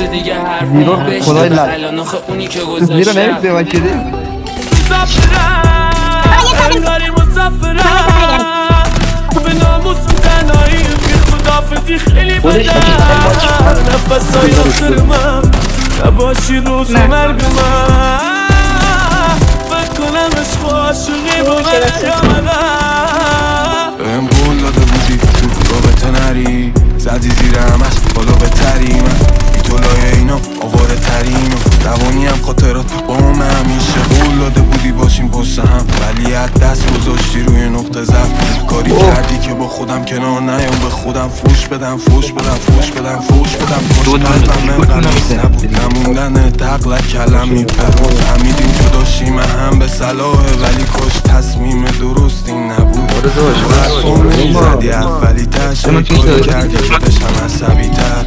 نمیشه دیگه حرفمو بشنوه الان آخه اونی که گذاشتم انگاری مسافرم به ناموس تنهایی بی خدافزی خیلی بدم نفسای آخر من نباشی روز مرگ من فکر کنم عشق و عاشقی با من بهم قول داده بودی تو رابطه نری زدی زیرم از بالا بهتری من بی تو لایه اینا آواره ترین و روانی هم خاطرات با هم همیشه قول داده بودی باشیم پشت هم ولی از دست گذاشتی روی نقطه ضعف کاری کردی که با خودم کنار نیام به خودم فوش بدم کاش قلبم انقدر نیست نبود نموندن دقلک کلم میپرد فهمیدیم که داشتیم هم به صلاحه ولی کاش تصمیم درستی نبود حرفام نمیزدی اولی تش کاری کردی که بشم عصبی تر